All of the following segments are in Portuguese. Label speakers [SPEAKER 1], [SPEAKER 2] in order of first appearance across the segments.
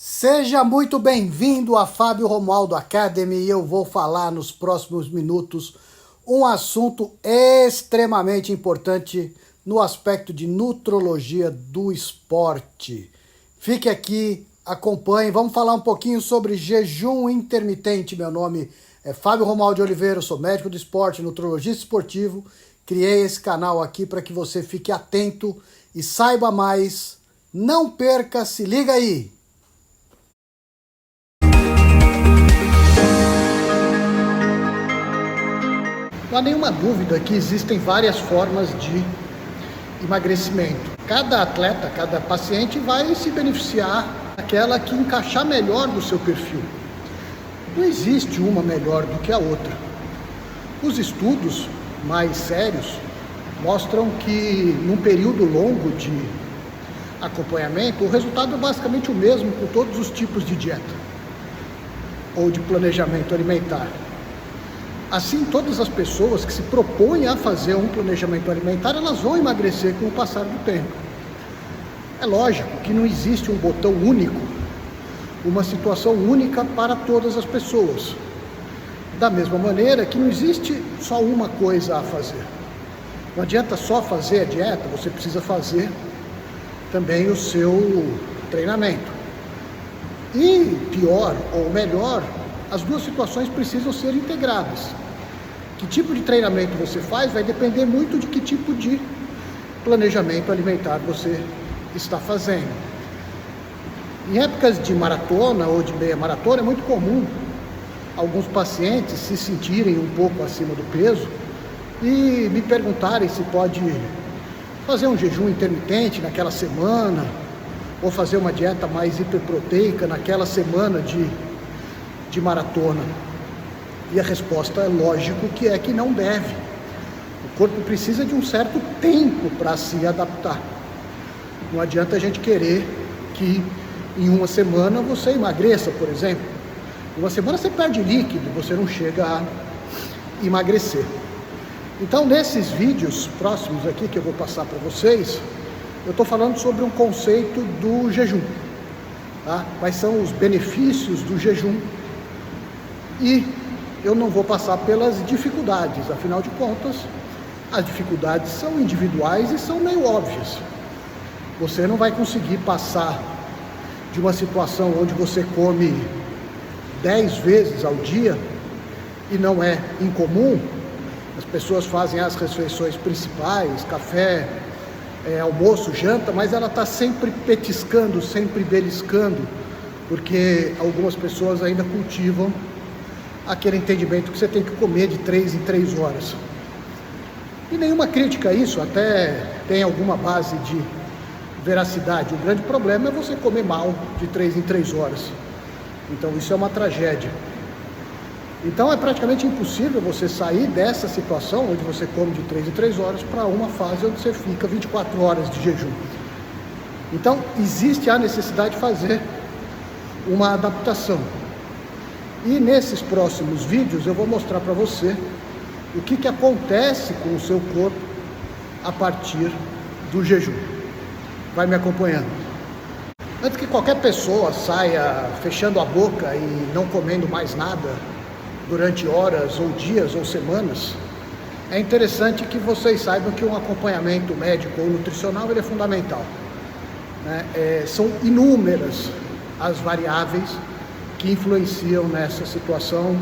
[SPEAKER 1] Seja muito bem-vindo a Fábio Romualdo Academy e eu vou falar nos próximos minutos um assunto extremamente importante no aspecto de nutrologia do esporte. Fique aqui, acompanhe, vamos falar um pouquinho sobre jejum intermitente. Meu nome é Fábio Romualdo de Oliveira, eu sou médico do esporte, nutrologista esportivo. Criei esse canal aqui para que você fique atento e saiba mais. Não perca, se liga aí! Não há nenhuma dúvida que existem várias formas de emagrecimento. Cada atleta, cada paciente vai se beneficiar daquela que encaixar melhor no seu perfil. Não existe uma melhor do que a outra. Os estudos mais sérios mostram que num período longo de acompanhamento, o resultado é basicamente o mesmo com todos os tipos de dieta ou de planejamento alimentar. Assim, todas as pessoas que se propõem a fazer um planejamento alimentar, elas vão emagrecer com o passar do tempo. É lógico que não existe um botão único, uma situação única para todas as pessoas. Da mesma maneira que não existe só uma coisa a fazer. Não adianta só fazer a dieta, você precisa fazer também o seu treinamento. E pior ou melhor, as duas situações precisam ser integradas. Que tipo de treinamento você faz vai depender muito de que tipo de planejamento alimentar você está fazendo. Em épocas de maratona ou de meia maratona é muito comum alguns pacientes se sentirem um pouco acima do peso e me perguntarem se pode fazer um jejum intermitente naquela semana ou fazer uma dieta mais hiperproteica naquela semana de maratona. E a resposta é lógico que é que não deve. O corpo precisa de um certo tempo para se adaptar. Não adianta a gente querer que em uma semana você emagreça, por exemplo. Em uma semana você perde líquido, você não chega a emagrecer. Então, nesses vídeos próximos aqui que eu vou passar para vocês, eu estou falando sobre um conceito do jejum. Tá? Quais são os benefícios do jejum? E eu não vou passar pelas dificuldades, afinal de contas, as dificuldades são individuais e são meio óbvias. Você não vai conseguir passar de uma situação onde você come 10 vezes ao dia, e não é incomum, as pessoas fazem as refeições principais, café, almoço, janta, mas ela está sempre petiscando, sempre beliscando, porque algumas pessoas ainda cultivam aquele entendimento que você tem que comer de 3 em 3 horas. E nenhuma crítica a isso, até tem alguma base de veracidade. O grande problema é você comer mal de 3 em 3 horas. Então isso é uma tragédia. Então é praticamente impossível você sair dessa situação onde você come de 3 em 3 horas para uma fase onde você fica 24 horas de jejum. Então existe a necessidade de fazer uma adaptação. E nesses próximos vídeos eu vou mostrar para você o que acontece com o seu corpo a partir do jejum. Vai me acompanhando. Antes que qualquer pessoa saia fechando a boca e não comendo mais nada durante horas ou dias ou semanas, é interessante que vocês saibam que um acompanhamento médico ou nutricional ele é fundamental. São inúmeras as variáveis que influenciam nessa situação.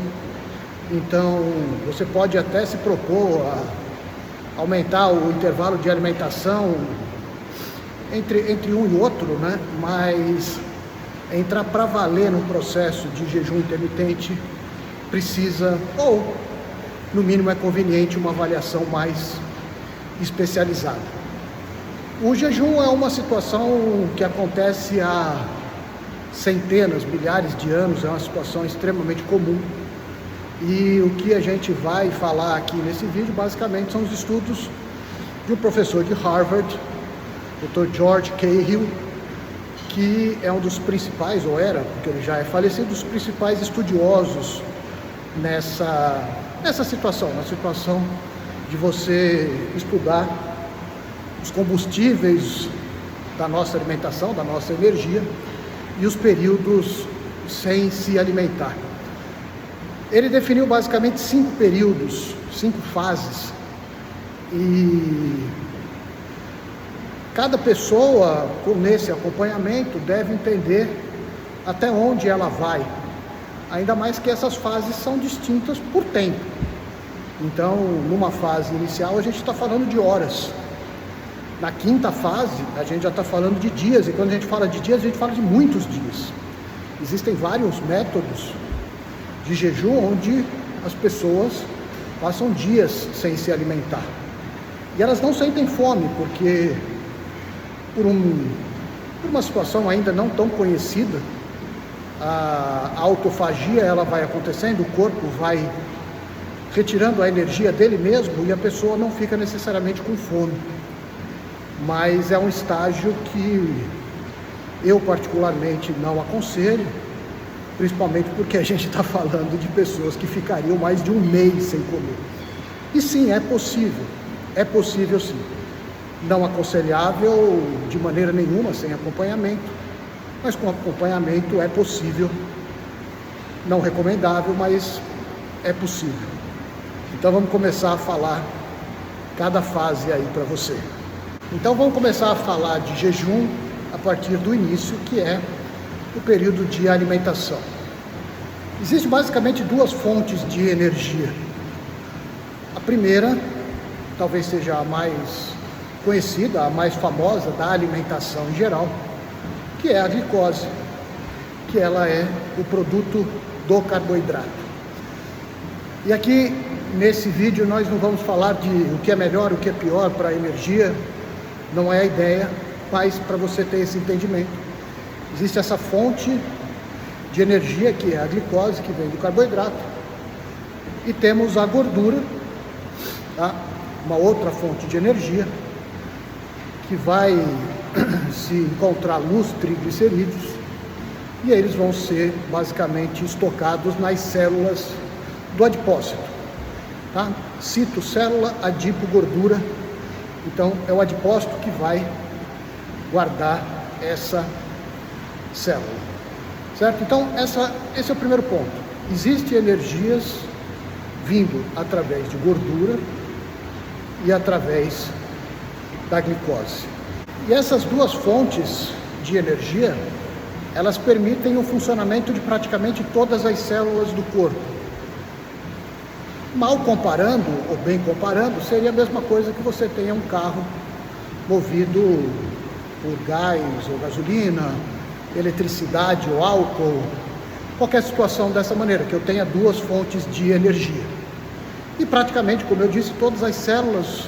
[SPEAKER 1] Então você pode até se propor a aumentar o intervalo de alimentação entre um e outro, né? Mas entrar para valer no processo de jejum intermitente precisa, ou no mínimo é conveniente, uma avaliação mais especializada. O jejum é uma situação que acontece há centenas, milhares de anos, é uma situação extremamente comum. E o que a gente vai falar aqui nesse vídeo, basicamente, são os estudos de um professor de Harvard, Dr. George Cahill, que é um dos principais, ou era, porque ele já é falecido, dos principais estudiosos nessa situação, na situação de você estudar os combustíveis da nossa alimentação, da nossa energia, e os períodos sem se alimentar. Ele definiu basicamente 5 períodos, 5 fases, e cada pessoa nesse acompanhamento deve entender até onde ela vai, ainda mais que essas fases são distintas por tempo. Então, numa fase inicial a gente está falando de horas, na 5ª fase a gente já está falando de dias, e quando a gente fala de dias a gente fala de muitos dias. Existem vários métodos de jejum onde as pessoas passam dias sem se alimentar e elas não sentem fome, porque por uma situação ainda não tão conhecida, a autofagia ela vai acontecendo, o corpo vai retirando a energia dele mesmo e a pessoa não fica necessariamente com fome, mas é um estágio que eu particularmente não aconselho, principalmente porque a gente está falando de pessoas que ficariam mais de um mês sem comer. E sim, é possível sim. Não aconselhável de maneira nenhuma sem acompanhamento, mas com acompanhamento é possível. Não recomendável, mas é possível. Então vamos começar a falar cada fase aí para você. Então vamos começar a falar de jejum a partir do início, que é o período de alimentação. Existem basicamente 2 fontes de energia. A primeira, talvez seja a mais conhecida, a mais famosa da alimentação em geral, que é a glicose, que ela é o produto do carboidrato. E aqui nesse vídeo nós não vamos falar de o que é melhor, o que é pior para a energia, não é a ideia, mas para você ter esse entendimento. Existe essa fonte de energia, que é a glicose, que vem do carboidrato, e temos a gordura, tá? Uma outra fonte de energia, que vai se encontrar nos triglicerídeos, e eles vão ser basicamente estocados nas células do adipócito, tá? Cito célula, adipo, gordura. Então é o adipócito que vai guardar essa célula, certo? Então esse é o primeiro ponto. Existem energias vindo através de gordura e através da glicose. E essas 2 fontes de energia, elas permitem o funcionamento de praticamente todas as células do corpo. Mal comparando, ou bem comparando, seria a mesma coisa que você tenha um carro movido por gás ou gasolina, eletricidade ou álcool, qualquer situação dessa maneira, que eu tenha 2 fontes de energia. E praticamente, como eu disse, todas as células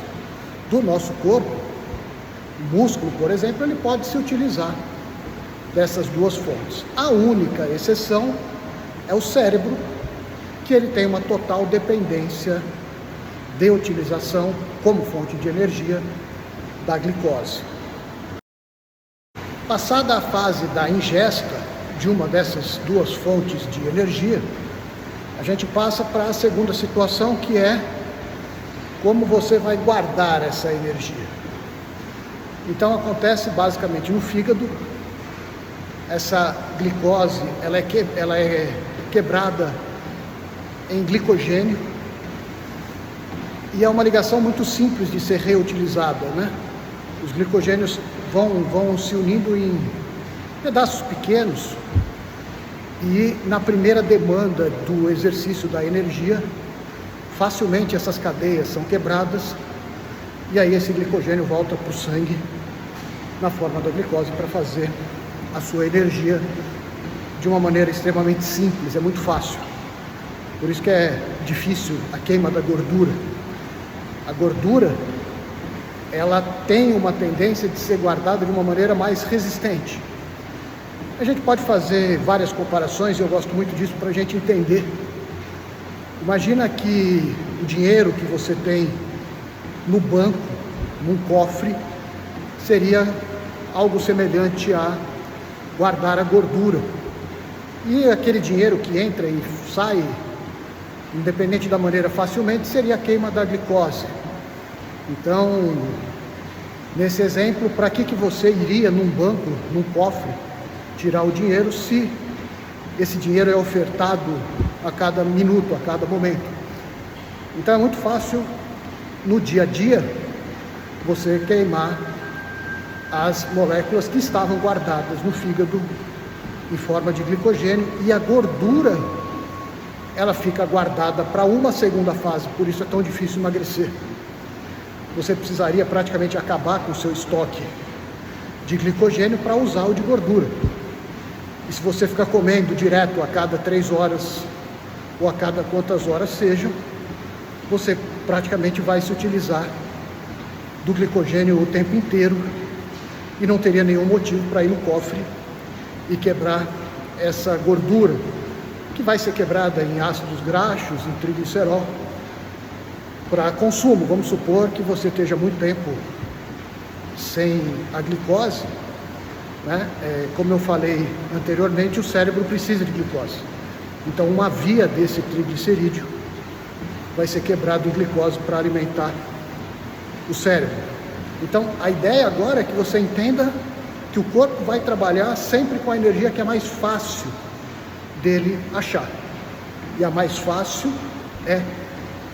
[SPEAKER 1] do nosso corpo, o músculo, por exemplo, ele pode se utilizar dessas 2 fontes. A única exceção é o cérebro, que ele tem uma total dependência de utilização como fonte de energia da glicose. Passada a fase da ingesta de uma dessas 2 fontes de energia, a gente passa para a segunda situação, que é como você vai guardar essa energia. Então acontece basicamente no fígado. Essa glicose ela é quebrada em glicogênio, e é uma ligação muito simples de ser reutilizada, né? Os glicogênios vão se unindo em pedaços pequenos, e na primeira demanda do exercício da energia, facilmente essas cadeias são quebradas, e aí esse glicogênio volta para o sangue na forma da glicose para fazer a sua energia de uma maneira extremamente simples, é muito fácil. Por isso que é difícil a queima da gordura. A gordura, ela tem uma tendência de ser guardada de uma maneira mais resistente. A gente pode fazer várias comparações, e eu gosto muito disso para a gente entender. Imagina que o dinheiro que você tem no banco, num cofre, seria algo semelhante a guardar a gordura. E aquele dinheiro que entra e sai, independente da maneira, facilmente, seria a queima da glicose. Então, nesse exemplo, para que você iria num banco, num cofre, tirar o dinheiro se esse dinheiro é ofertado a cada minuto, a cada momento. Então é muito fácil no dia a dia você queimar as moléculas que estavam guardadas no fígado em forma de glicogênio, e a gordura ela fica guardada para uma segunda fase, por isso é tão difícil emagrecer. Você precisaria praticamente acabar com o seu estoque de glicogênio para usar o de gordura. E se você ficar comendo direto a cada 3 horas ou a cada quantas horas sejam, você praticamente vai se utilizar do glicogênio o tempo inteiro e não teria nenhum motivo para ir no cofre e quebrar essa gordura, que vai ser quebrada em ácidos graxos, em triglicerol, para consumo. Vamos supor que você esteja muito tempo sem a glicose, né? Como eu falei anteriormente, o cérebro precisa de glicose. Então uma via desse triglicerídeo vai ser quebrado em glicose para alimentar o cérebro. Então a ideia agora é que você entenda que o corpo vai trabalhar sempre com a energia que é mais fácil dele achar. E a mais fácil é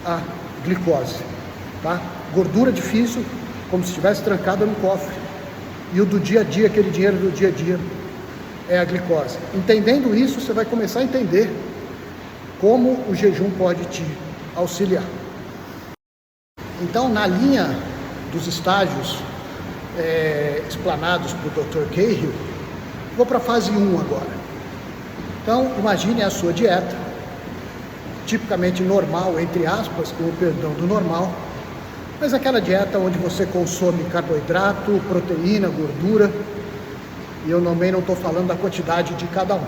[SPEAKER 1] a glicose, tá? Gordura difícil, como se estivesse trancada no cofre. E o do dia a dia, aquele dinheiro do dia a dia, é a glicose. Entendendo isso, você vai começar a entender como o jejum pode te auxiliar. Então, na linha dos estágios explanados por Dr. Cahill, vou para a fase 1 agora. Então, imagine a sua dieta, tipicamente normal, entre aspas, com o perdão do normal, mas aquela dieta onde você consome carboidrato, proteína, gordura, e eu também não estou falando da quantidade de cada um.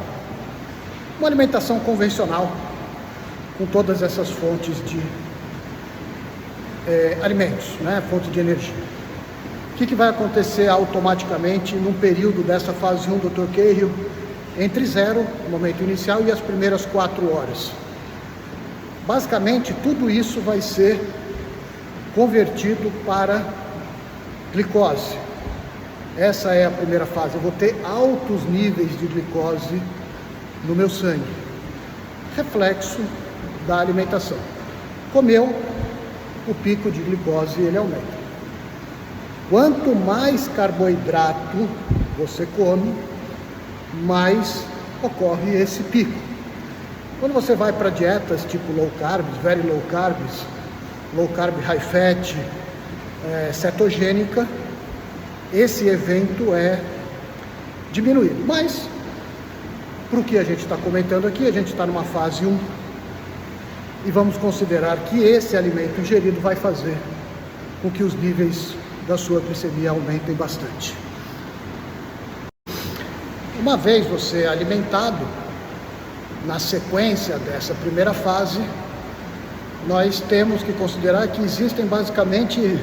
[SPEAKER 1] Uma alimentação convencional, com todas essas fontes de alimentos, né? Fonte de energia. O que vai acontecer automaticamente num período dessa fase 1 do Dr. Cahill, entre 0, no momento inicial, e as primeiras 4 horas? Basicamente, tudo isso vai ser convertido para glicose. Essa é a primeira fase. Eu vou ter altos níveis de glicose no meu sangue, reflexo da alimentação. Comeu, o pico de glicose ele aumenta. Quanto mais carboidrato você come, mais ocorre esse pico. Quando você vai para dietas tipo low carbs, very low carbs, low carb high fat, cetogênica, esse evento é diminuído. Mas, para o que a gente está comentando aqui, a gente está numa fase 1 e vamos considerar que esse alimento ingerido vai fazer com que os níveis da sua glicemia aumentem bastante. Uma vez você alimentado, na sequência dessa primeira fase, nós temos que considerar que existem basicamente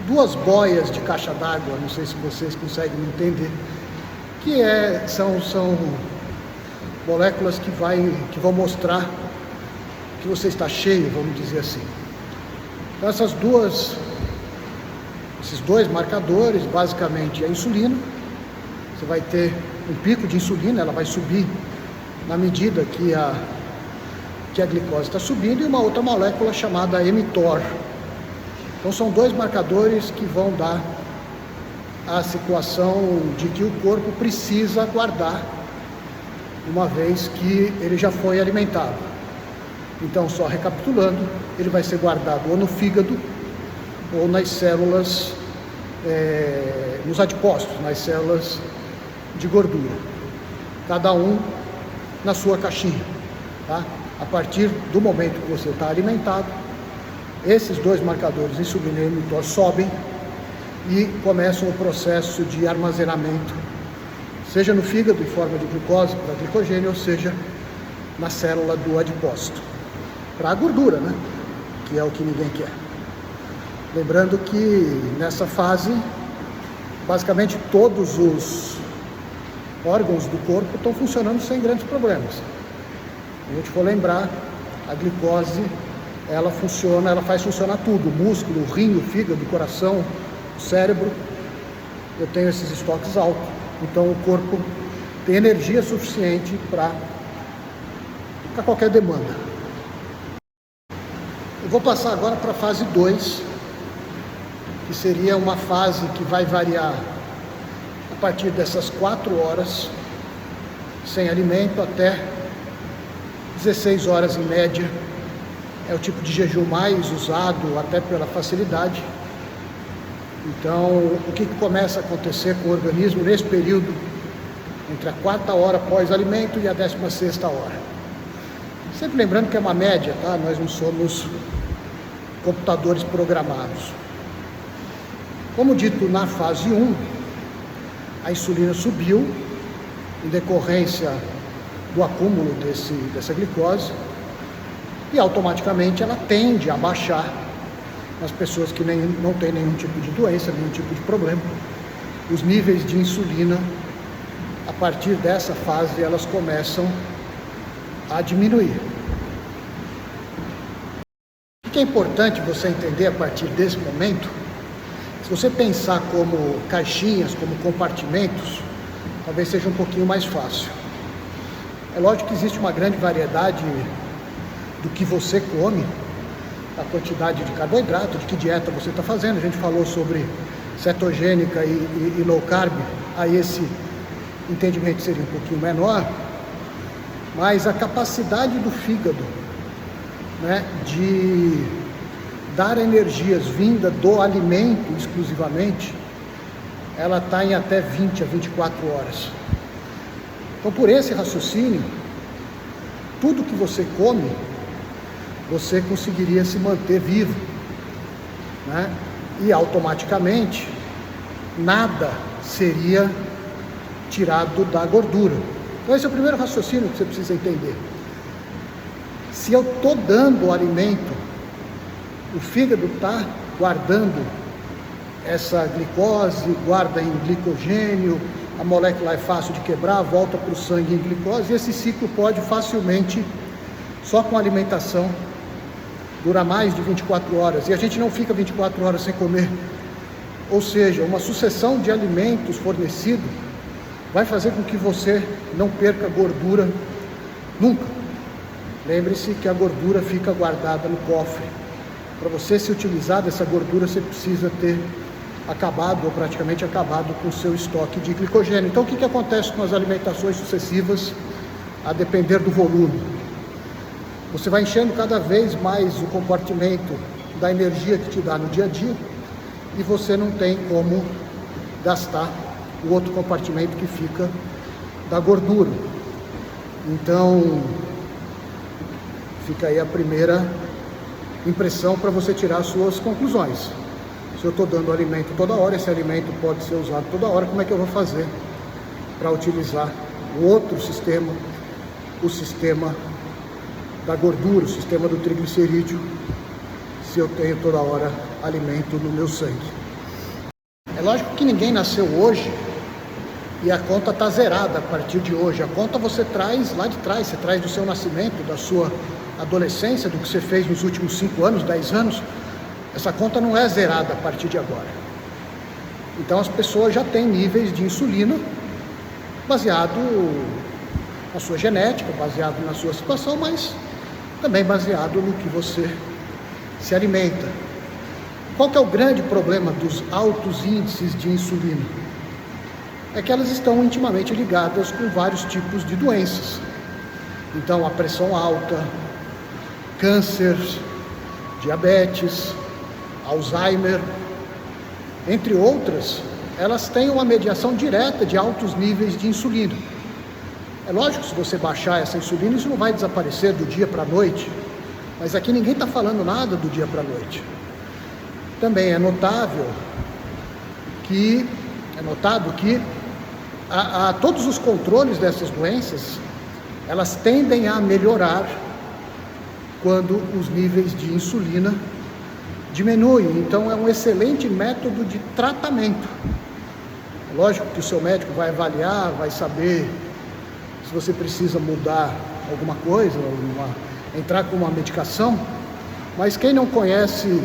[SPEAKER 1] 2 boias de caixa d'água, não sei se vocês conseguem entender, que são moléculas que vão mostrar que você está cheio, vamos dizer assim. Então esses 2 marcadores, basicamente, é a insulina. Você vai ter um pico de insulina, ela vai subir na medida que a glicose está subindo, e uma outra molécula chamada mTOR. Então são 2 marcadores que vão dar a situação de que o corpo precisa guardar, uma vez que ele já foi alimentado. Então, só recapitulando, ele vai ser guardado ou no fígado ou nas células, nos adipócitos, nas células de gordura, cada um na sua caixinha, tá? A partir do momento que você está alimentado, esses 2 marcadores, insulina e mTOR, sobem e começam o processo de armazenamento, seja no fígado em forma de glicose para glicogênio, ou seja na célula do adipócito, para a gordura, né? Que é o que ninguém quer. Lembrando que nessa fase, basicamente todos os órgãos do corpo estão funcionando sem grandes problemas. Se a gente for lembrar, a glicose, ela faz funcionar tudo: o músculo, o rim, o fígado, o coração, o cérebro. Eu tenho esses estoques altos, então o corpo tem energia suficiente para qualquer demanda. Eu vou passar agora para a fase 2, que seria uma fase que vai variar a partir dessas 4 horas sem alimento até 16 horas em média. É o tipo de jejum mais usado, até pela facilidade. Então, o que começa a acontecer com o organismo nesse período, entre a 4ª hora pós-alimento e a 16ª hora? Sempre lembrando que é uma média, tá? Nós não somos computadores programados. Como dito, na fase 1, a insulina subiu em decorrência do acúmulo dessa glicose, e automaticamente ela tende a baixar nas pessoas que não têm nenhum tipo de doença, nenhum tipo de problema. Os níveis de insulina, a partir dessa fase, elas começam a diminuir. O que é importante você entender a partir desse momento, se você pensar como caixinhas, como compartimentos, talvez seja um pouquinho mais fácil. É lógico que existe uma grande variedade do que você come, a quantidade de carboidrato, de que dieta você está fazendo. A gente falou sobre cetogênica e low carb, aí esse entendimento seria um pouquinho menor, mas a capacidade do fígado, né, de dar energias vinda do alimento exclusivamente, ela está em até 20 a 24 horas. Então, por esse raciocínio, tudo que você come, você conseguiria se manter vivo, né? E automaticamente nada seria tirado da gordura. Então esse é o primeiro raciocínio que você precisa entender. Se eu estou dando o alimento, o fígado está guardando essa glicose, guarda em glicogênio, a molécula é fácil de quebrar, volta para o sangue em glicose, e esse ciclo pode facilmente, só com alimentação, dura mais de 24 horas, e a gente não fica 24 horas sem comer. Ou seja, uma sucessão de alimentos fornecidos vai fazer com que você não perca gordura nunca. Lembre-se que a gordura fica guardada no cofre. Para você se utilizar dessa gordura, você precisa ter acabado, ou praticamente acabado, com o seu estoque de glicogênio. Então, o que acontece com as alimentações sucessivas, a depender do volume? Você vai enchendo cada vez mais o compartimento da energia que te dá no dia a dia, e você não tem como gastar o outro compartimento que fica da gordura. Então, fica aí a primeira impressão para você tirar as suas conclusões. Se eu estou dando alimento toda hora, esse alimento pode ser usado toda hora, como é que eu vou fazer para utilizar o outro sistema, o sistema da gordura, o sistema do triglicerídeo, se eu tenho toda hora alimento no meu sangue? É lógico que ninguém nasceu hoje e a conta está zerada a partir de hoje. A conta você traz lá de trás, você traz do seu nascimento, da sua adolescência, do que você fez nos últimos 5 anos, 10 anos. Essa conta não é zerada a partir de agora. Então as pessoas já têm níveis de insulina baseado na sua genética, baseado na sua situação, mas também baseado no que você se alimenta. Qual que é o grande problema dos altos índices de insulina? É que elas estão intimamente ligadas com vários tipos de doenças. Então, a pressão alta, câncer, diabetes, Alzheimer, entre outras, elas têm uma mediação direta de altos níveis de insulina. É lógico que se você baixar essa insulina, isso não vai desaparecer do dia para a noite, mas aqui ninguém está falando nada do dia para a noite. Também é notado que todos os controles dessas doenças, elas tendem a melhorar quando os níveis de insulina diminuem. Então é um excelente método de tratamento. É lógico que o seu médico vai avaliar, vai saber se você precisa mudar alguma coisa, entrar com uma medicação, mas quem não conhece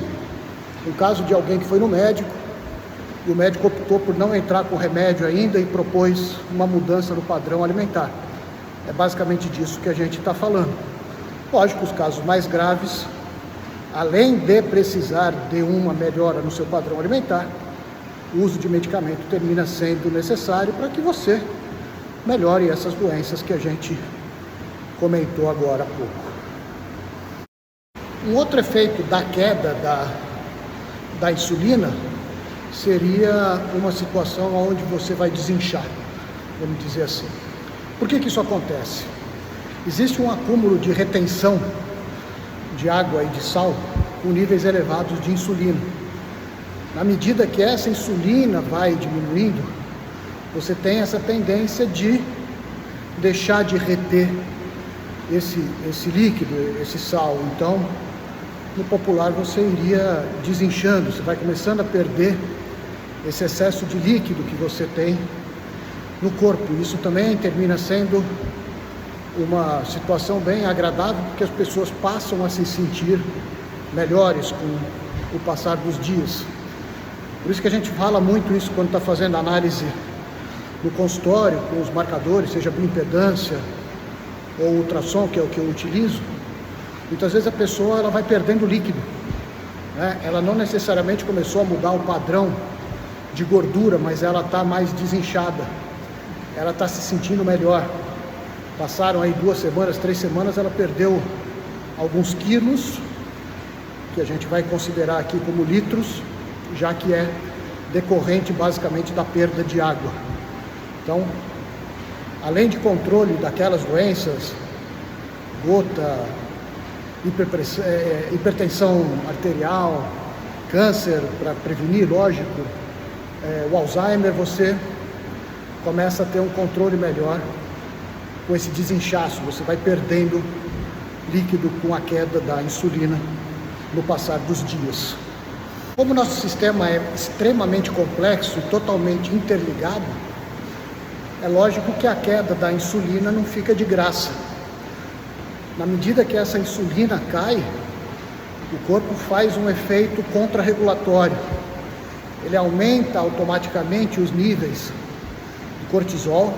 [SPEAKER 1] o caso de alguém que foi no médico E o médico optou por não entrar com remédio ainda e propôs uma mudança no padrão alimentar. É basicamente disso que a gente está falando. Lógico, os casos mais graves, além de precisar de uma melhora no seu padrão alimentar, o uso de medicamento termina sendo necessário para que você melhore essas doenças que a gente comentou agora há pouco. Um outro efeito da queda da insulina seria uma situação onde você vai desinchar, vamos dizer assim. Por que isso acontece? Existe um acúmulo de retenção de água e de sal com níveis elevados de insulina. Na medida que essa insulina vai diminuindo, você tem essa tendência de deixar de reter esse líquido, esse sal. Então, no popular, você iria desinchando, você vai começando a perder esse excesso de líquido que você tem no corpo. Isso também termina sendo uma situação bem agradável, porque as pessoas passam a se sentir melhores com o passar dos dias. Por isso que a gente fala muito isso quando está fazendo análise no consultório, com os marcadores, seja bioimpedância ou ultrassom, que é o que eu utilizo. Muitas vezes a pessoa ela vai perdendo líquido, né? Ela não necessariamente começou a mudar o padrão de gordura, mas ela está mais desinchada, ela está se sentindo melhor. Passaram aí 2 semanas, 3 semanas, ela perdeu alguns quilos, que a gente vai considerar aqui como litros, já que é decorrente basicamente da perda de água. Então, além de controle daquelas doenças, gota, hipertensão arterial, câncer, para prevenir, lógico, o Alzheimer, você começa a ter um controle melhor com esse desinchaço, você vai perdendo líquido com a queda da insulina no passar dos dias. Como o nosso sistema é extremamente complexo e totalmente interligado, é lógico que a queda da insulina não fica de graça. Na medida que essa insulina cai, o corpo faz um efeito contrarregulatório. Ele aumenta automaticamente os níveis do cortisol,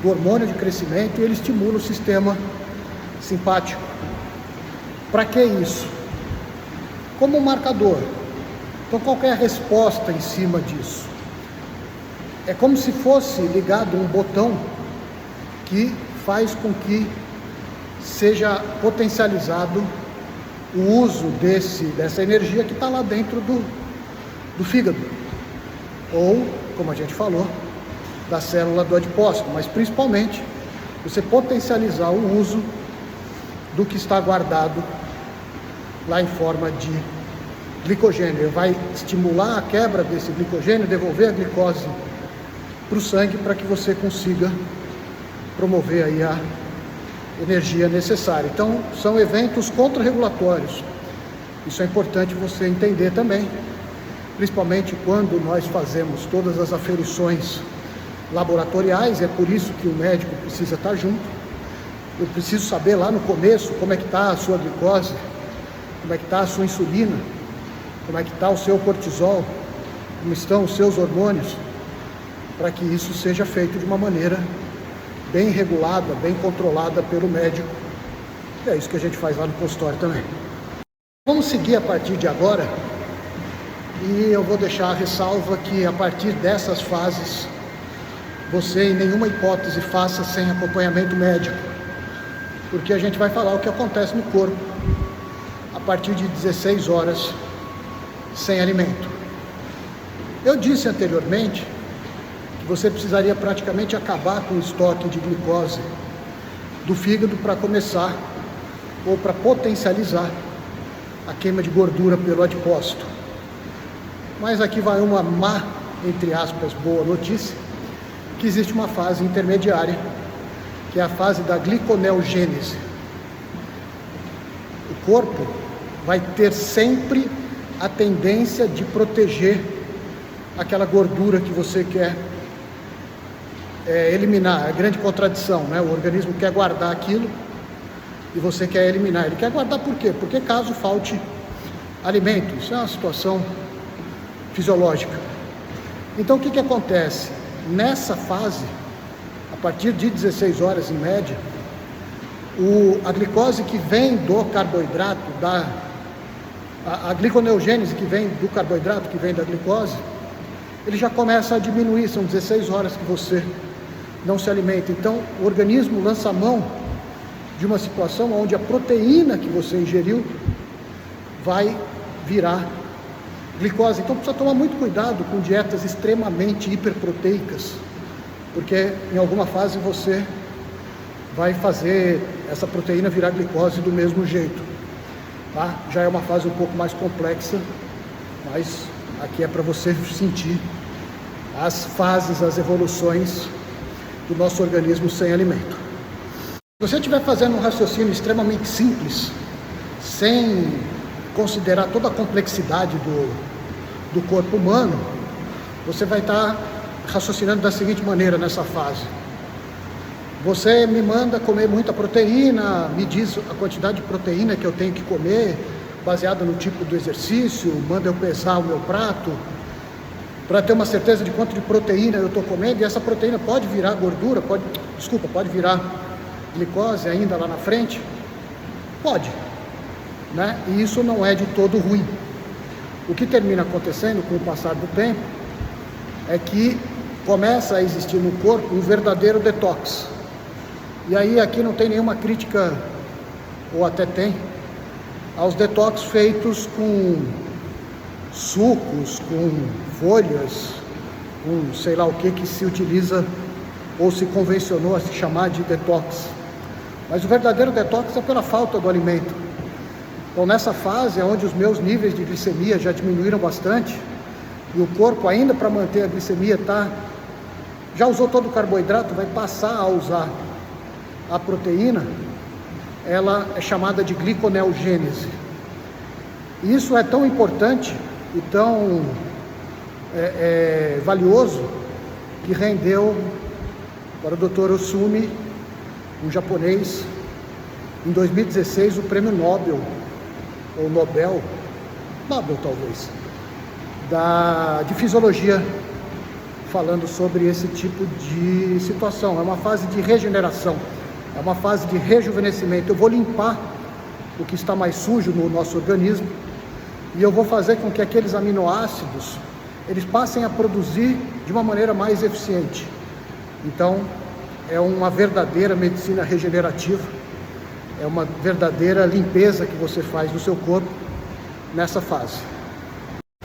[SPEAKER 1] do hormônio de crescimento, e ele estimula o sistema simpático. Para que isso? Como um marcador. Então, qualquer resposta em cima disso é como se fosse ligado um botão que faz com que seja potencializado o uso dessa energia que está lá dentro do fígado, ou, como a gente falou, da célula do adipócito, mas principalmente você potencializar o uso do que está guardado lá em forma de glicogênio. Ele vai estimular a quebra desse glicogênio, devolver a glicose para o sangue, para que você consiga promover aí a energia necessária. Então, são eventos contrarregulatórios. Isso é importante você entender também, principalmente quando nós fazemos todas as aferições laboratoriais. É por isso que o médico precisa estar junto. Eu preciso saber lá no começo como é que está a sua glicose, como é que está a sua insulina, como é que está o seu cortisol, como estão os seus hormônios, para que isso seja feito de uma maneira bem regulada, bem controlada pelo médico. E é isso que a gente faz lá no consultório também. Vamos seguir a partir de agora, e eu vou deixar a ressalva que a partir dessas fases, você em nenhuma hipótese faça sem acompanhamento médico, porque a gente vai falar o que acontece no corpo a partir de 16 horas sem alimento. Eu disse anteriormente que você precisaria praticamente acabar com o estoque de glicose do fígado para começar, ou para potencializar, a queima de gordura pelo adipócito. Mas aqui vai uma má, entre aspas, boa notícia, que existe uma fase intermediária, que é a fase da gliconeogênese. O corpo vai ter sempre a tendência de proteger aquela gordura que você quer eliminar. É a grande contradição, né? O organismo quer guardar aquilo e você quer eliminar. Ele quer guardar por quê? Porque caso falte alimento. Isso é uma situação fisiológica. Então o que que acontece? Nessa fase, a partir de 16 horas em média, a glicose que vem do carboidrato, a gliconeogênese que vem do carboidrato, que vem da glicose, ele já começa a diminuir. São 16 horas que você não se alimenta. Então o organismo lança a mão de uma situação onde a proteína que você ingeriu vai virar glicose. Então precisa tomar muito cuidado com dietas extremamente hiperproteicas, porque em alguma fase você vai fazer essa proteína virar glicose do mesmo jeito, tá? Já é uma fase um pouco mais complexa, mas aqui é para você sentir as fases, as evoluções do nosso organismo sem alimento. Se você estiver fazendo um raciocínio extremamente simples, sem considerar toda a complexidade do corpo humano, você vai estar raciocinando da seguinte maneira nessa fase: você me manda comer muita proteína, me diz a quantidade de proteína que eu tenho que comer, baseada no tipo do exercício, manda eu pesar o meu prato, para ter uma certeza de quanto de proteína eu estou comendo, e essa proteína pode virar gordura, pode virar glicose ainda lá na frente? Pode, né? E isso não é de todo ruim. O que termina acontecendo com o passar do tempo é que começa a existir no corpo um verdadeiro detox. E aí aqui não tem nenhuma crítica, ou até tem, aos detox feitos com sucos, com folhas, com sei lá o que se utiliza ou se convencionou a se chamar de detox. Mas o verdadeiro detox é pela falta do alimento. Então nessa fase, onde os meus níveis de glicemia já diminuíram bastante, e o corpo ainda para manter a glicemia já usou todo o carboidrato, vai passar a usar a proteína, ela é chamada de gliconeogênese. E isso é tão importante e tão valioso que rendeu para o Dr. Ohsumi, um japonês, em 2016 o prêmio Nobel, ou Nobel talvez, de fisiologia, falando sobre esse tipo de situação. É uma fase de regeneração, é uma fase de rejuvenescimento. Eu vou limpar o que está mais sujo no nosso organismo e eu vou fazer com que aqueles aminoácidos eles passem a produzir de uma maneira mais eficiente. Então é uma verdadeira medicina regenerativa, é uma verdadeira limpeza que você faz no seu corpo nessa fase.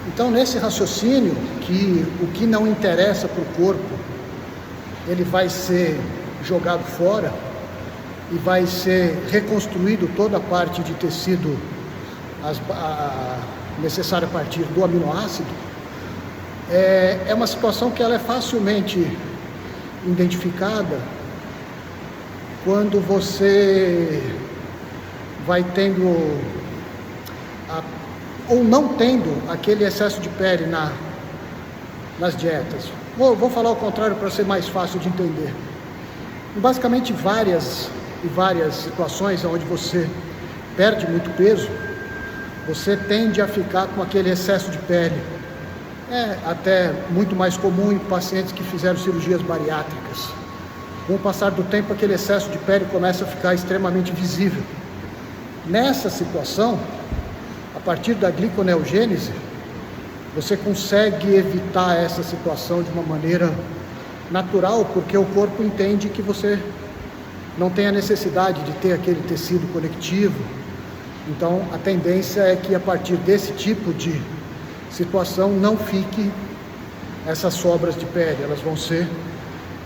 [SPEAKER 1] Então, nesse raciocínio, que o que não interessa para o corpo, ele vai ser jogado fora e vai ser reconstruído toda a parte de tecido necessária a partir do aminoácido, é uma situação que ela é facilmente identificada quando você vai tendo ou não tendo aquele excesso de pele nas dietas. Vou falar o contrário para ser mais fácil de entender. Basicamente várias situações onde você perde muito peso, você tende a ficar com aquele excesso de pele. É até muito mais comum em pacientes que fizeram cirurgias bariátricas. Com o passar do tempo, aquele excesso de pele começa a ficar extremamente visível. Nessa situação, a partir da gliconeogênese, você consegue evitar essa situação de uma maneira natural, porque o corpo entende que você não tem a necessidade de ter aquele tecido conectivo. Então, a tendência é que a partir desse tipo de situação não fique essas sobras de pele, elas vão ser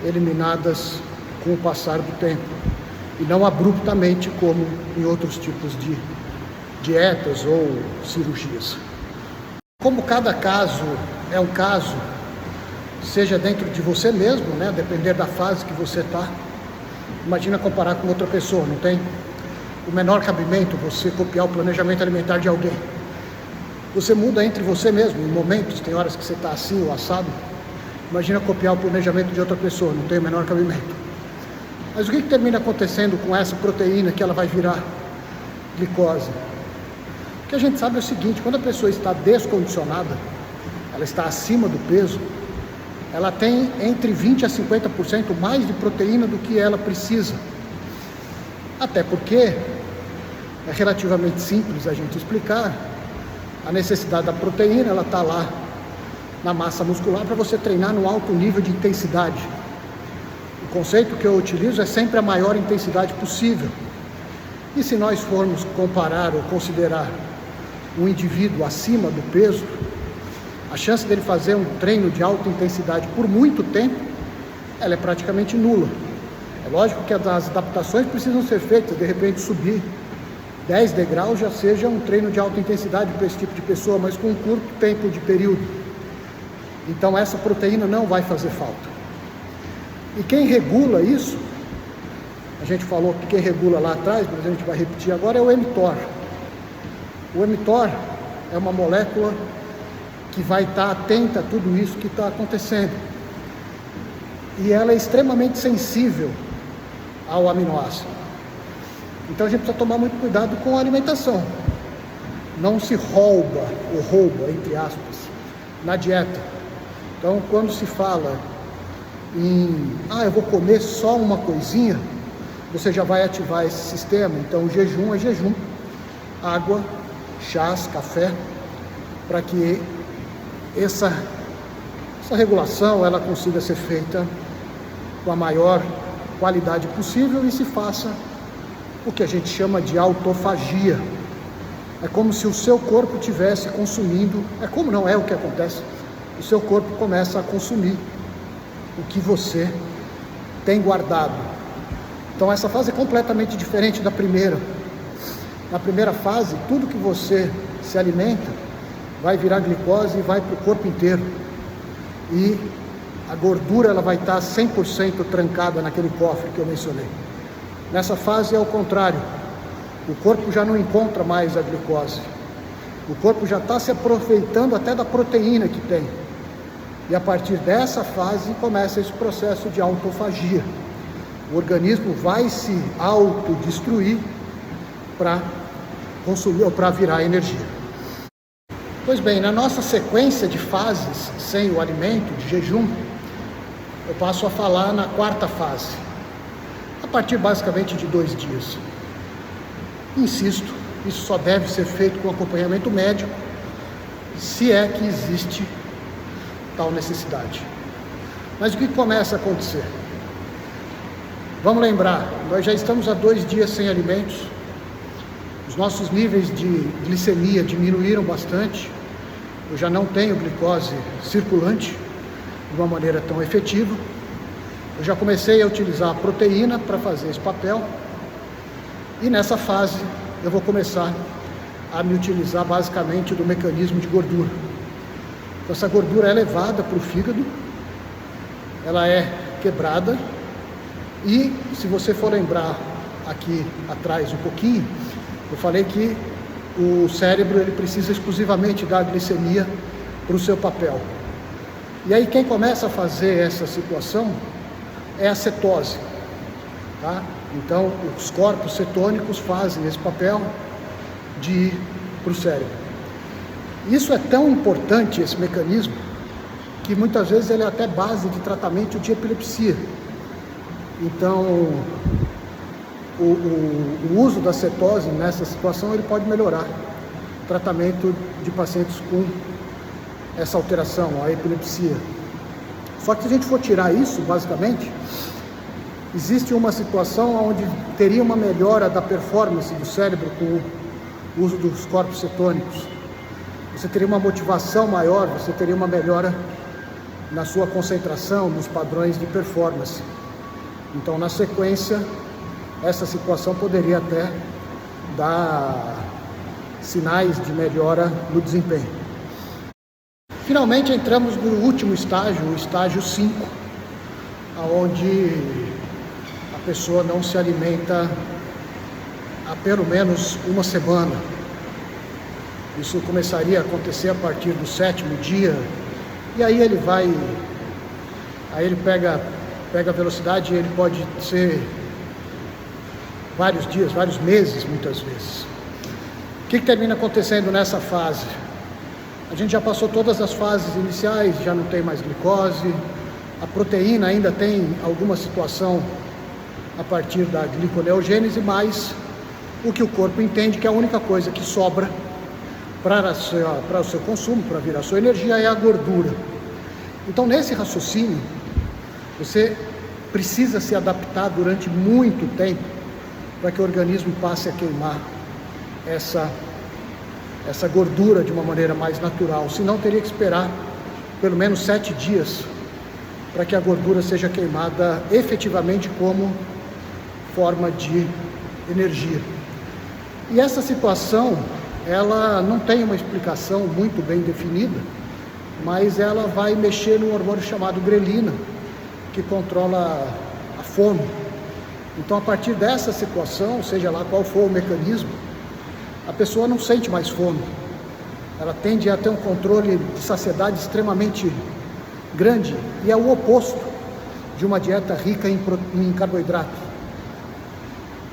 [SPEAKER 1] eliminadas com o passar do tempo e não abruptamente como em outros tipos de dietas ou cirurgias. Como cada caso é um caso, seja dentro de você mesmo, né, depender da fase que você está, imagina comparar com outra pessoa, não tem o menor cabimento você copiar o planejamento alimentar de alguém. Você muda entre você mesmo, em momentos, tem horas que você está assim ou assado. Imagina copiar o planejamento de outra pessoa, não tem o menor cabimento. Mas o que termina acontecendo com essa proteína que ela vai virar glicose? O que a gente sabe é o seguinte: quando a pessoa está descondicionada, ela está acima do peso, ela tem entre 20% a 50% mais de proteína do que ela precisa. Até porque é relativamente simples a gente explicar. A necessidade da proteína, ela está lá na massa muscular para você treinar num alto nível de intensidade. O conceito que eu utilizo é sempre a maior intensidade possível. E se nós formos comparar ou considerar um indivíduo acima do peso, a chance dele fazer um treino de alta intensidade por muito tempo, ela é praticamente nula. É lógico que as adaptações precisam ser feitas, de repente subir 10 degraus já seja um treino de alta intensidade para esse tipo de pessoa, mas com um curto tempo de período. Então essa proteína não vai fazer falta. E quem regula isso, a gente falou que quem regula lá atrás, mas a gente vai repetir agora, é o mTOR. O mTOR é uma molécula que vai estar atenta a tudo isso que está acontecendo. E ela é extremamente sensível ao aminoácido. Então a gente precisa tomar muito cuidado com a alimentação. Não se rouba, entre aspas, na dieta. Então quando se fala em, eu vou comer só uma coisinha, você já vai ativar esse sistema. Então o jejum é jejum, água, chás, café, para que essa regulação ela consiga ser feita com a maior qualidade possível e se faça o que a gente chama de autofagia. É como se o seu corpo estivesse consumindo, é o que acontece, o seu corpo começa a consumir o que você tem guardado. Então essa fase é completamente diferente da primeira. Na primeira fase, tudo que você se alimenta vai virar glicose e vai para o corpo inteiro. E a gordura ela vai estar 100% trancada naquele cofre que eu mencionei. Nessa fase é o contrário. O corpo já não encontra mais a glicose. O corpo já está se aproveitando até da proteína que tem. E a partir dessa fase começa esse processo de autofagia. O organismo vai se autodestruir para consumir ou para virar energia. Pois bem, na nossa sequência de fases sem o alimento, de jejum, eu passo a falar na quarta fase, a partir basicamente de 2 dias. Insisto, isso só deve ser feito com acompanhamento médico, se é que existe tal necessidade. Mas o que começa a acontecer? Vamos lembrar, nós já estamos há 2 dias sem alimentos, os nossos níveis de glicemia diminuíram bastante, eu já não tenho glicose circulante de uma maneira tão efetiva, eu já comecei a utilizar a proteína para fazer esse papel, e nessa fase eu vou começar a me utilizar basicamente do mecanismo de gordura. Então, essa gordura é levada para o fígado, ela é quebrada, e se você for lembrar aqui atrás um pouquinho, eu falei que o cérebro ele precisa exclusivamente da glicemia para o seu papel. E aí quem começa a fazer essa situação é a cetose, tá? Então os corpos cetônicos fazem esse papel de ir para o cérebro. Isso é tão importante, esse mecanismo, que muitas vezes ele é até base de tratamento de epilepsia. Então o uso da cetose nessa situação ele pode melhorar o tratamento de pacientes com essa alteração, a epilepsia. Só que se a gente for tirar isso, basicamente, existe uma situação onde teria uma melhora da performance do cérebro com o uso dos corpos cetônicos. Você teria uma motivação maior, você teria uma melhora na sua concentração, nos padrões de performance. Então, na sequência, essa situação poderia até dar sinais de melhora no desempenho. Finalmente entramos no último estágio, o estágio 5, onde a pessoa não se alimenta há pelo menos uma semana. Isso começaria a acontecer a partir do 7º dia, e aí ele pega a velocidade, e ele pode ser vários dias, vários meses, muitas vezes. O que termina acontecendo nessa fase? A gente já passou todas as fases iniciais, já não tem mais glicose, A proteína ainda tem alguma situação a partir da gliconeogênese, mas o que o corpo entende que a única coisa que sobra para o seu consumo, para virar sua energia, é a gordura. Então, nesse raciocínio, você precisa se adaptar durante muito tempo para que o organismo passe a queimar essa gordura de uma maneira mais natural. Senão, teria que esperar pelo menos 7 dias para que a gordura seja queimada efetivamente como forma de energia. E essa situação, ela não tem uma explicação muito bem definida, mas ela vai mexer num hormônio chamado grelina, que controla a fome. Então, a partir dessa situação, seja lá qual for o mecanismo, a pessoa não sente mais fome. Ela tende a ter um controle de saciedade extremamente grande, e é o oposto de uma dieta rica em carboidrato.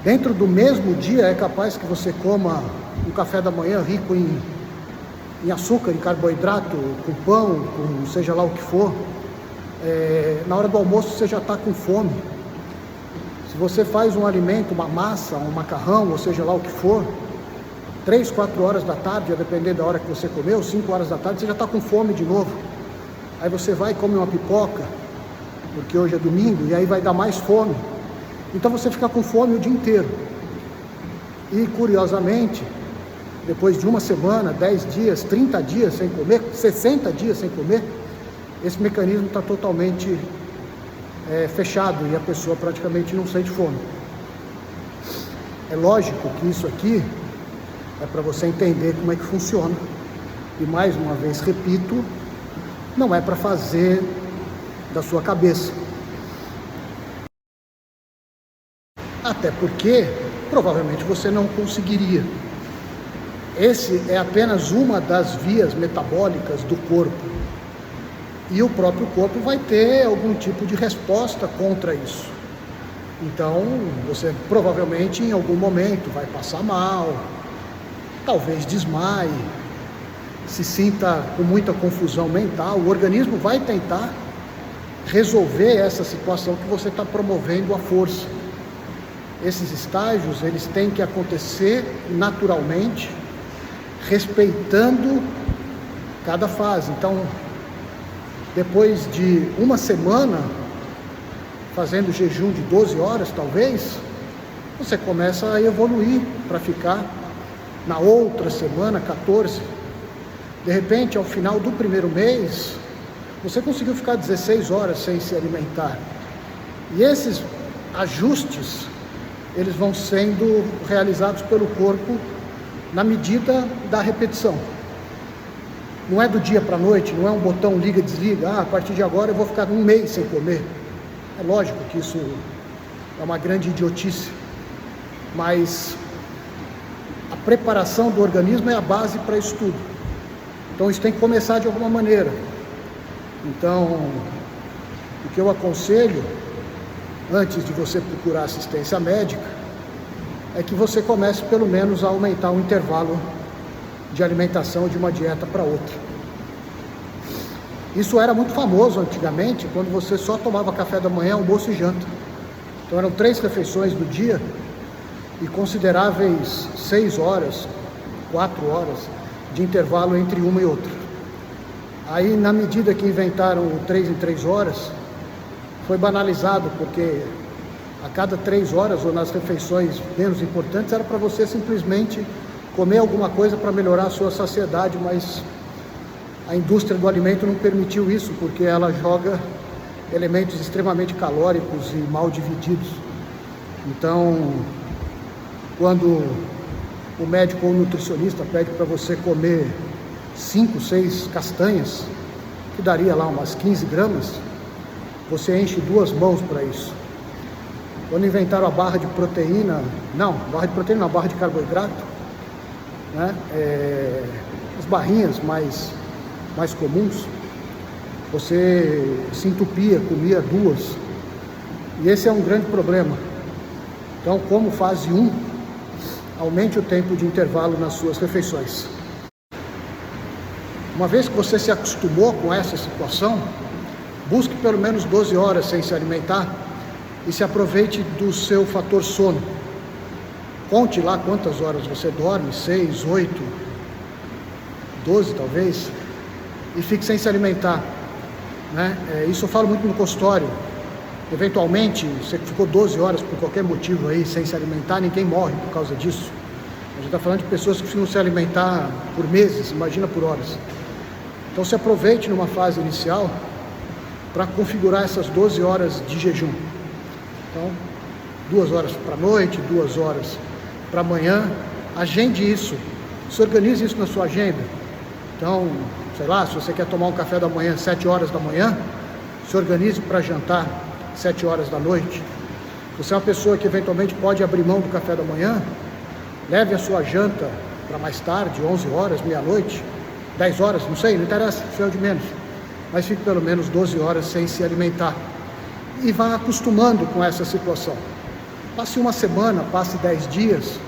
[SPEAKER 1] Dentro do mesmo dia é capaz que você coma um café da manhã rico em açúcar, em carboidrato, com pão, com seja lá o que for. Na hora do almoço você já está com fome. Se você faz um alimento, uma massa, um macarrão, ou seja lá o que for, 3, 4 horas da tarde, a depender da hora que você comeu, 5 horas da tarde, você já está com fome de novo. Aí você vai e come uma pipoca, porque hoje é domingo, e aí vai dar mais fome. Então você fica com fome o dia inteiro. E curiosamente, depois de uma semana, 10 dias, 30 dias sem comer, 60 dias sem comer, esse mecanismo está totalmente fechado e a pessoa praticamente não sente fome. É lógico que isso aqui é para você entender como é que funciona. E mais uma vez repito, não é para fazer da sua cabeça. Até porque, provavelmente, você não conseguiria. Esse é apenas uma das vias metabólicas do corpo. E o próprio corpo vai ter algum tipo de resposta contra isso. Então, você provavelmente, em algum momento, vai passar mal, talvez desmaie, se sinta com muita confusão mental. O organismo vai tentar resolver essa situação que você está promovendo à força. Esses estágios, eles têm que acontecer naturalmente, respeitando cada fase. Então, depois de uma semana, fazendo jejum de 12 horas, talvez, você começa a evoluir para ficar na outra semana, 14. De repente, ao final do primeiro mês, você conseguiu ficar 16 horas sem se alimentar. E esses ajustes, eles vão sendo realizados pelo corpo na medida da repetição. Não é do dia para a noite, não é um botão liga e desliga, a partir de agora eu vou ficar um mês sem comer. É lógico que isso é uma grande idiotice, mas a preparação do organismo é a base para isso tudo. Então isso tem que começar de alguma maneira. Então, o que eu aconselho, antes de você procurar assistência médica, é que você comece pelo menos a aumentar o intervalo de alimentação de uma dieta para outra. Isso era muito famoso antigamente, quando você só tomava café da manhã, almoço e janta. Então eram 3 refeições do dia e consideráveis 6 horas, 4 horas de intervalo entre uma e outra. Aí, na medida que inventaram o 3 em 3 horas, foi banalizado, porque a cada 3 horas, ou nas refeições menos importantes, era para você simplesmente comer alguma coisa para melhorar a sua saciedade, mas a indústria do alimento não permitiu isso, porque ela joga elementos extremamente calóricos e mal divididos. Então, quando o médico ou o nutricionista pede para você comer 5, 6 castanhas, que daria lá umas 15 gramas, você enche 2 mãos para isso. Quando inventaram a barra de proteína, barra de carboidrato, né? As barrinhas mais comuns, você se entupia, comia 2, e esse é um grande problema. Então, como fase 1, aumente o tempo de intervalo nas suas refeições. Uma vez que você se acostumou com essa situação, busque pelo menos 12 horas sem se alimentar e se aproveite do seu fator sono. Conte lá quantas horas você dorme, 6, 8, 12 talvez, e fique sem se alimentar, né? Isso eu falo muito no consultório. Eventualmente, você ficou 12 horas por qualquer motivo aí sem se alimentar, ninguém morre por causa disso. A gente está falando de pessoas que precisam se alimentar por meses, imagina por horas. Então se aproveite numa fase inicial para configurar essas 12 horas de jejum. Então, 2 horas para a noite, 2 horas para amanhã, agende isso, se organize isso na sua agenda. Então, sei lá, se você quer tomar um café da manhã 7 horas da manhã, se organize para jantar 7 horas da noite. Se você é uma pessoa que eventualmente pode abrir mão do café da manhã, leve a sua janta para mais tarde, 11 horas, meia-noite, 10 horas, não sei, não interessa, se é o de menos. Mas fique pelo menos 12 horas sem se alimentar. E vá acostumando com essa situação. Passe uma semana, passe 10 dias,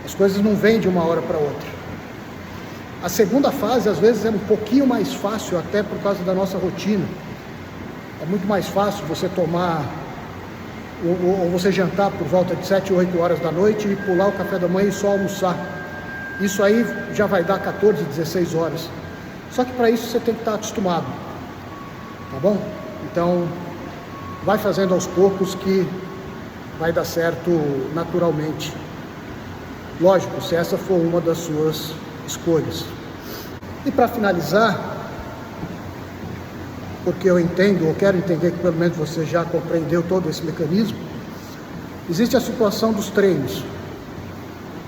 [SPEAKER 1] as coisas não vêm de uma hora para outra. A segunda fase, às vezes, é um pouquinho mais fácil, até por causa da nossa rotina. É muito mais fácil você tomar, ou você jantar por volta de 7, 8 horas da noite e pular o café da manhã e só almoçar. Isso aí já vai dar 14, 16 horas. Só que para isso você tem que estar acostumado, tá bom? Então, vai fazendo aos poucos que vai dar certo naturalmente. Lógico, se essa for uma das suas escolhas. E para finalizar, porque eu entendo, ou quero entender que pelo menos você já compreendeu todo esse mecanismo, existe a situação dos treinos.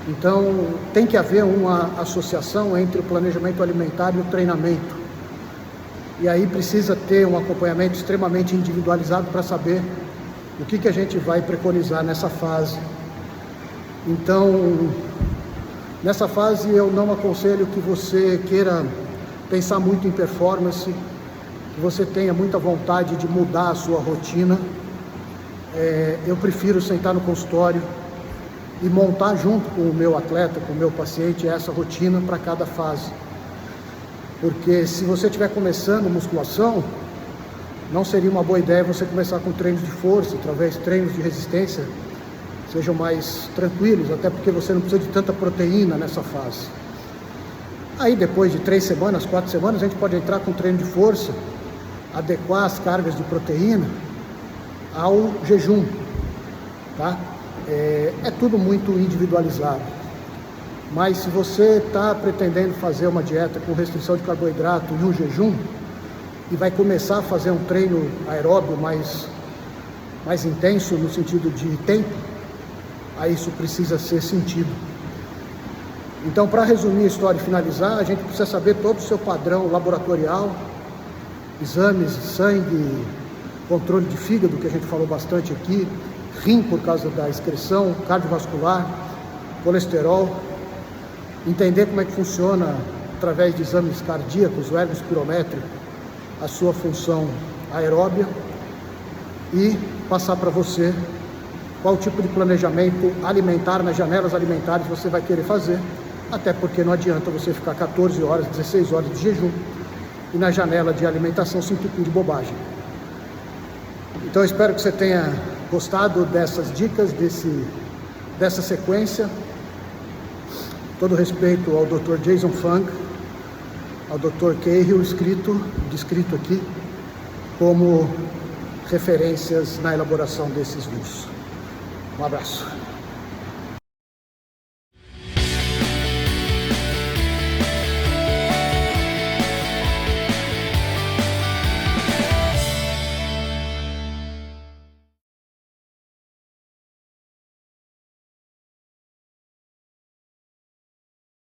[SPEAKER 1] Então, tem que haver uma associação entre o planejamento alimentar e o treinamento. E aí precisa ter um acompanhamento extremamente individualizado para saber o que a gente vai preconizar nessa fase. Então, nessa fase eu não aconselho que você queira pensar muito em performance, que você tenha muita vontade de mudar a sua rotina. Eu prefiro sentar no consultório e montar junto com o meu atleta, com o meu paciente, essa rotina para cada fase. Porque se você estiver começando musculação, não seria uma boa ideia você começar com treinos de força, através de treinos de resistência, sejam mais tranquilos, até porque você não precisa de tanta proteína nessa fase. Aí depois de 3 semanas, 4 semanas, a gente pode entrar com treino de força, adequar as cargas de proteína ao jejum, tá? É tudo muito individualizado. Mas se você está pretendendo fazer uma dieta com restrição de carboidrato e um jejum, e vai começar a fazer um treino aeróbio mais intenso no sentido de tempo, aí isso precisa ser sentido. Então, para resumir a história e finalizar, a gente precisa saber todo o seu padrão laboratorial, exames de sangue, controle de fígado, que a gente falou bastante aqui, rim por causa da excreção, cardiovascular, colesterol, entender como é que funciona, através de exames cardíacos, o ergospirométrico, a sua função aeróbia, e passar para você qual tipo de planejamento alimentar, nas janelas alimentares você vai querer fazer, até porque não adianta você ficar 14 horas, 16 horas de jejum e na janela de alimentação se entupir de bobagem. Então eu espero que você tenha gostado dessas dicas, dessa sequência. Todo respeito ao Dr. Jason Fung, ao Dr. Cahill, descrito aqui como referências na elaboração desses vídeos. Um abraço.